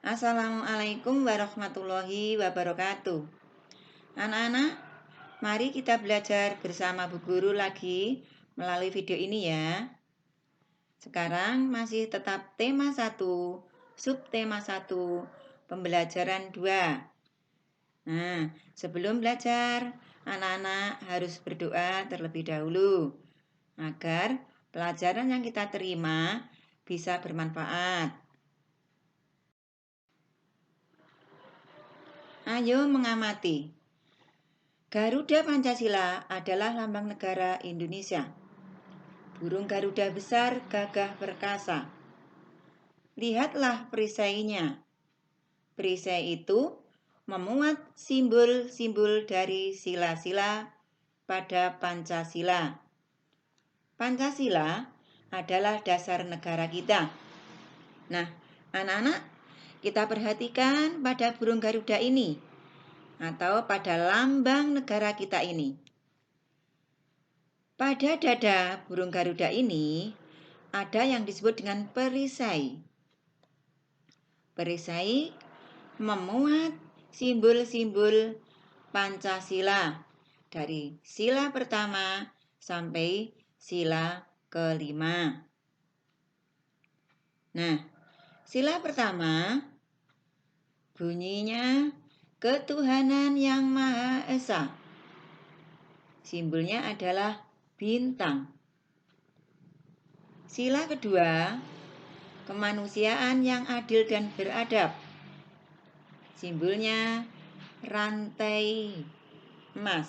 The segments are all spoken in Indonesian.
Assalamualaikum warahmatullahi wabarakatuh. Anak-anak, mari kita belajar bersama Bu Guru lagi melalui video ini ya. Sekarang masih tetap tema 1, subtema 1, pembelajaran 2. Nah, sebelum belajar, anak-anak harus berdoa terlebih dahulu agar pelajaran yang kita terima bisa bermanfaat. Ayo mengamati. Garuda Pancasila adalah lambang negara Indonesia. Burung Garuda besar gagah perkasa. Lihatlah perisainya. Perisai itu memuat simbol-simbol dari sila-sila pada Pancasila. Pancasila adalah dasar negara kita. Nah, anak-anak, kita perhatikan pada burung Garuda ini atau pada lambang negara kita ini. Pada dada burung Garuda ini ada yang disebut dengan perisai. Perisai memuat simbol-simbol Pancasila dari sila pertama sampai sila kelima. Nah, sila pertama bunyinya ketuhanan yang Maha Esa. Simbolnya adalah bintang. Sila kedua, kemanusiaan yang adil dan beradab. Simbolnya rantai emas.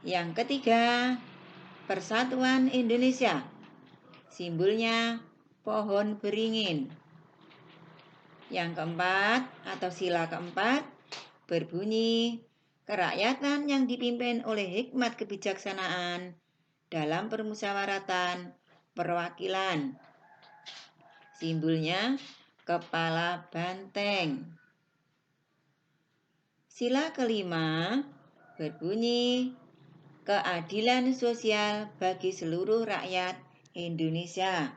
Yang ketiga, persatuan Indonesia. Simbolnya pohon beringin. Yang keempat atau sila keempat berbunyi kerakyatan yang dipimpin oleh hikmat kebijaksanaan dalam permusyawaratan perwakilan. Simbolnya kepala banteng. Sila kelima berbunyi keadilan sosial bagi seluruh rakyat Indonesia.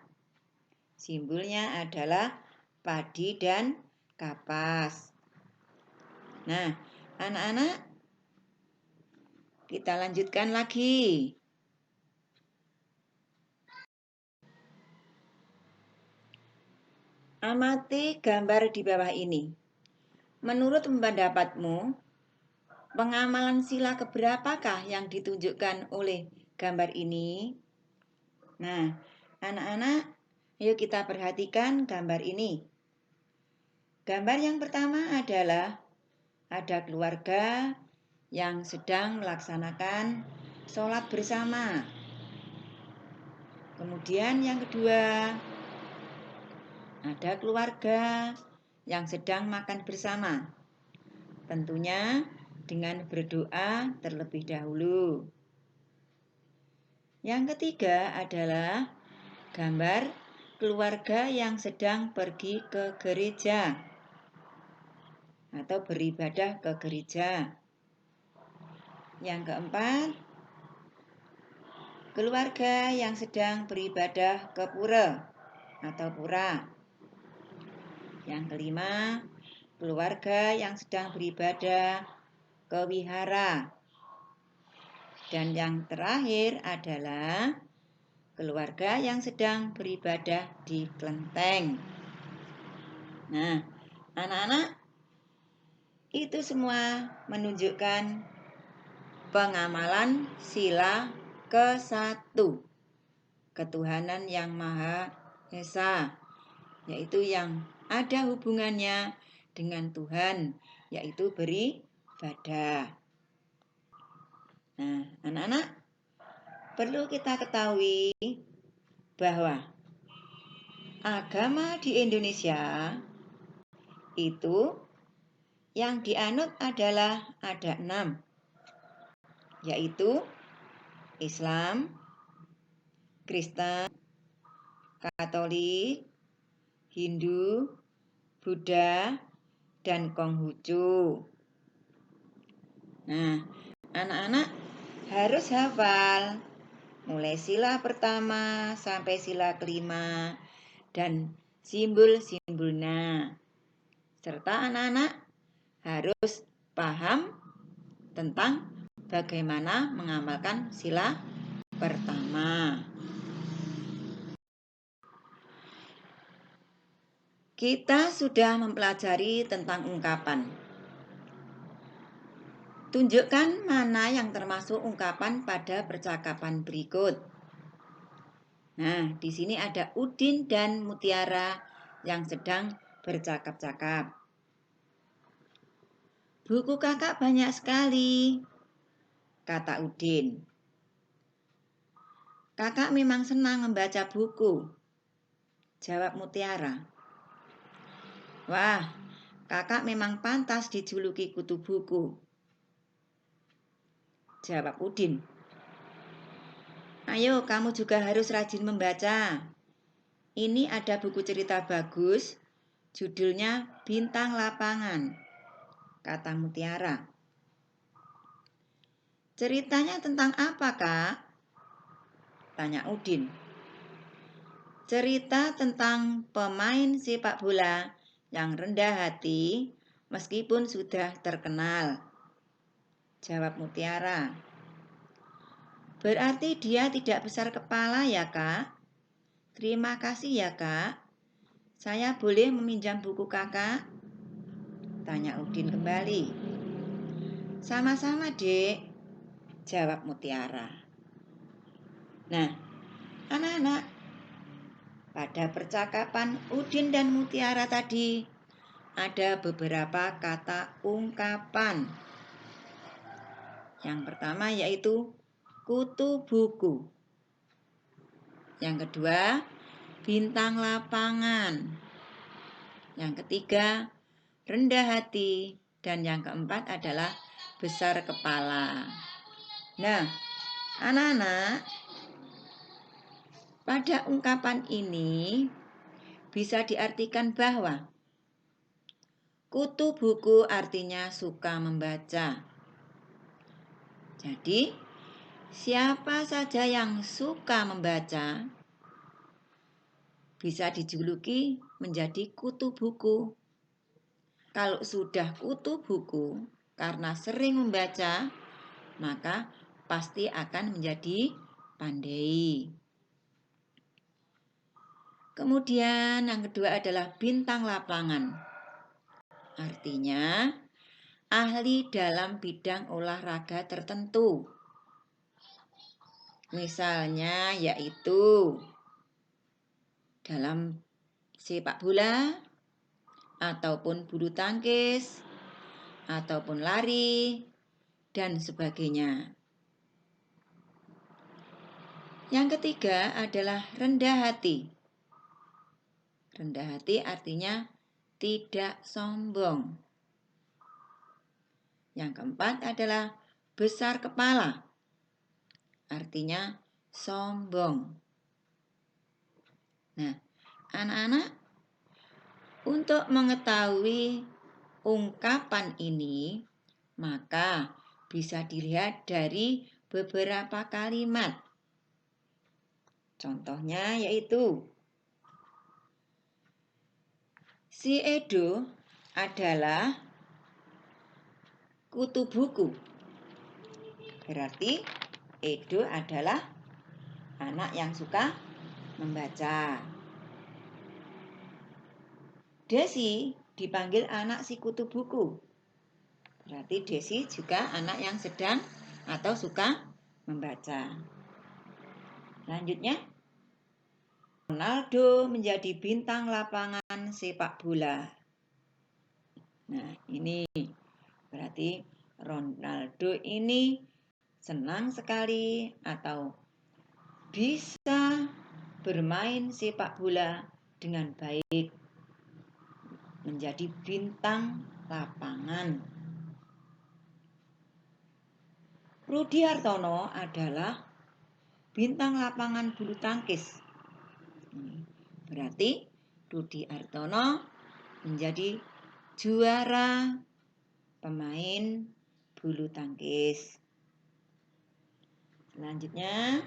Simbolnya adalah padi dan kapas. Nah, anak-anak, kita lanjutkan lagi. Amati gambar di bawah ini. Menurut pendapatmu, pengamalan sila keberapakah yang ditunjukkan oleh gambar ini? Nah, anak-anak, ayo kita perhatikan gambar ini. Gambar yang pertama adalah ada keluarga yang sedang melaksanakan sholat bersama. Kemudian yang kedua, ada keluarga yang sedang makan bersama. Tentunya dengan berdoa terlebih dahulu. Yang ketiga adalah gambar keluarga yang sedang pergi ke gereja atau beribadah ke gereja. Yang keempat, keluarga yang sedang beribadah ke pura atau pura. Yang kelima, keluarga yang sedang beribadah ke wihara. Dan yang terakhir adalah keluarga yang sedang beribadah di kelenteng. Nah, anak-anak, itu semua menunjukkan pengamalan sila ke-1, ketuhanan yang Maha Esa, yaitu yang ada hubungannya dengan Tuhan, yaitu beribadah. Nah, anak-anak, perlu kita ketahui bahwa agama di Indonesia itu yang dianut adalah ada 6, yaitu Islam, Kristen, Katolik, Hindu, Buddha, dan Konghucu. Nah, anak-anak harus hafal mulai sila pertama sampai sila kelima dan simbol-simbolnya. Serta anak-anak harus paham tentang bagaimana mengamalkan sila pertama. Kita sudah mempelajari tentang ungkapan. Tunjukkan mana yang termasuk ungkapan pada percakapan berikut. Nah, di sini ada Udin dan Mutiara yang sedang bercakap-cakap. Buku kakak banyak sekali, kata Udin. Kakak memang senang membaca buku, jawab Mutiara. Wah, kakak memang pantas dijuluki kutu buku, jawab Udin. Ayo, kamu juga harus rajin membaca. Ini ada buku cerita bagus, judulnya Bintang Lapangan, kata Mutiara. Ceritanya tentang apa, Kak? Tanya Udin. Cerita tentang pemain sepak bola yang rendah hati meskipun sudah terkenal, jawab Mutiara. Berarti dia tidak besar kepala ya, Kak? Terima kasih ya, Kak. Saya boleh meminjam buku kakak? Tanya Udin kembali. Sama-sama, Dek, jawab Mutiara. Nah, anak-anak, pada percakapan Udin dan Mutiara tadi ada beberapa kata ungkapan. Yang pertama yaitu kutu buku. Yang kedua, bintang lapangan. Yang ketiga, rendah hati. Dan yang keempat adalah besar kepala. Nah, anak-anak, pada ungkapan ini bisa diartikan bahwa kutu buku artinya suka membaca. Jadi, siapa saja yang suka membaca bisa dijuluki menjadi kutu buku. Kalau sudah kutu buku karena sering membaca, maka pasti akan menjadi pandai. Kemudian yang kedua adalah bintang lapangan. Artinya ahli dalam bidang olahraga tertentu. Misalnya yaitu dalam sepak bola, ataupun bulu tangkis, ataupun lari, dan sebagainya. Yang ketiga adalah rendah hati. Rendah hati artinya tidak sombong. Yang keempat adalah besar kepala. Artinya sombong. Nah, anak-anak, untuk mengetahui ungkapan ini, maka bisa dilihat dari beberapa kalimat. Contohnya yaitu, si Edo adalah kutu buku. Berarti Edo adalah anak yang suka membaca. Desi dipanggil anak si kutu buku. Berarti Desi juga anak yang sedang atau suka membaca. Selanjutnya, Ronaldo menjadi bintang lapangan sepak bola. Nah, ini berarti Ronaldo ini senang sekali atau bisa bermain sepak bola dengan baik, menjadi bintang lapangan. Rudi Hartono adalah bintang lapangan bulu tangkis. Berarti Rudi Hartono menjadi juara pemain bulu tangkis. Selanjutnya,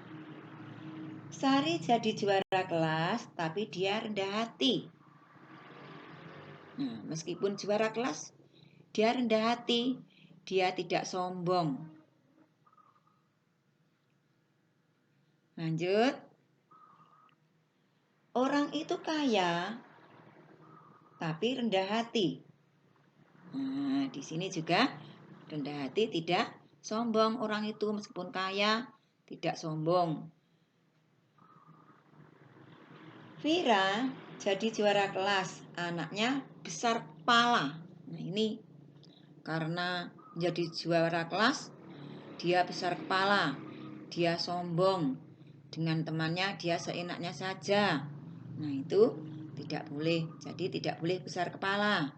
Sari jadi juara kelas tapi dia rendah hati. Nah, meskipun juara kelas, dia rendah hati, dia tidak sombong. Lanjut. Orang itu kaya, tapi rendah hati. Nah, di sini juga rendah hati, tidak sombong. Orang itu meskipun kaya, tidak sombong. Vira jadi juara kelas, anaknya besar kepala. Nah, ini karena menjadi juara kelas, dia besar kepala, dia sombong. Dengan temannya dia seenaknya saja. Nah, itu tidak boleh. Jadi tidak boleh besar kepala.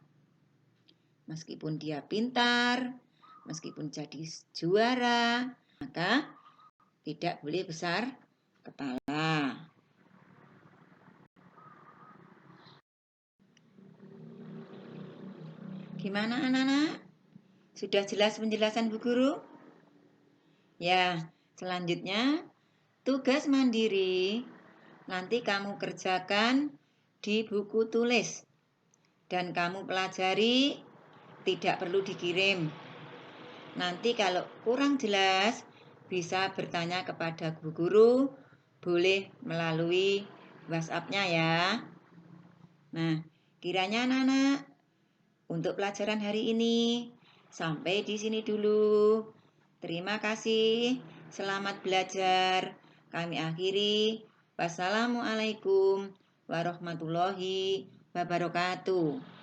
Meskipun dia pintar, meskipun jadi juara, maka tidak boleh besar kepala. Gimana anak-anak? Sudah jelas penjelasan Bu Guru? Ya, selanjutnya tugas mandiri nanti kamu kerjakan di buku tulis. Dan kamu pelajari, tidak perlu dikirim. Nanti kalau kurang jelas, bisa bertanya kepada Bu Guru, boleh melalui WhatsApp-nya ya. Nah, kiranya anak-anak, untuk pelajaran hari ini, sampai di sini dulu. Terima kasih, selamat belajar. Kami akhiri. Wassalamualaikum warahmatullahi wabarakatuh.